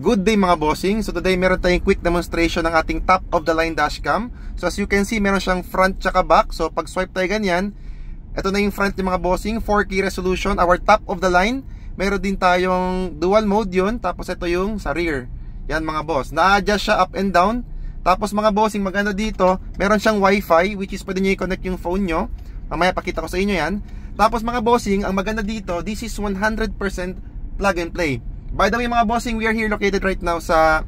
Good day mga bossing. So today meron tayong quick demonstration ng ating top of the line dashcam. So as you can see, meron siyang front tsaka back. So pag swipe tayo ganyan, ito na yung front ng mga bossing, 4K resolution, our top of the line. Meron din tayong dual mode yun, tapos ito yung sa rear. Yan mga boss, na-adjust siya up and down. Tapos mga bossing, maganda dito, meron siyang wifi, which is pwede nyo i-connect yung phone nyo. Mamaya pakita ko sa inyo yan. Tapos mga bossing, ang maganda dito, this is 100% plug and play. By the way mga bossing, we are here located right now sa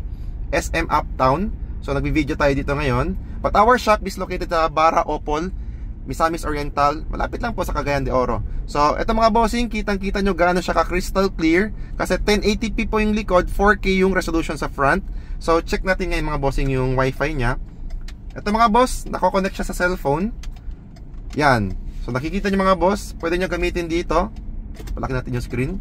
SM Uptown. So nagbi-video tayo dito ngayon. But our shop is located sa Bara Opol, Misamis Oriental. Malapit lang po sa Cagayan de Oro. So ito mga bossing, kitang-kita nyo gaano siya ka-crystal clear. Kasi 1080p po yung likod, 4K yung resolution sa front. So check natin ngayon mga bossing yung wifi nya. Ito mga boss, nako-connect siya sa cellphone. Yan. So nakikita nyo mga boss, pwede nyo gamitin dito. Palaki natin yung screen.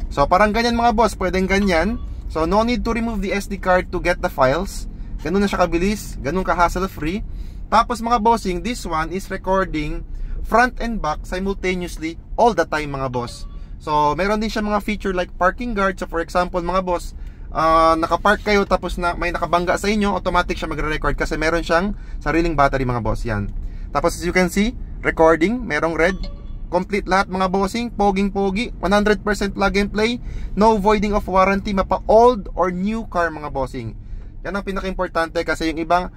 So parang ganyan mga boss, pwedeng ganyan. So no need to remove the SD card to get the files. Ganun na siya kabilis, ganun ka hassle free. Tapos mga bossing, this one is recording front and back simultaneously all the time mga boss. So meron din siya mga feature like parking guard. So for example mga boss, nakapark kayo tapos na may nakabangga sa inyo, automatic siya magre-record kasi meron siyang sariling battery mga boss. Yan. Tapos as you can see, recording, merong red. Complete lahat mga bossing, poging-pogi, 100% plug and play, no voiding of warranty, mapa old or new car mga bossing. Yan ang pinaka-importante kasi yung ibang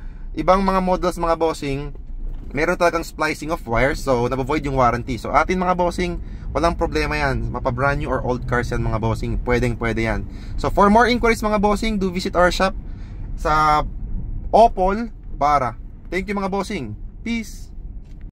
mga models mga bossing, meron talagang splicing of wires, so nabo-void yung warranty. So atin mga bossing, walang problema yan, mapa brand new or old cars yan mga bossing, pwede yan. So for more inquiries mga bossing, do visit our shop sa Opol, Bara. Thank you mga bossing. Peace.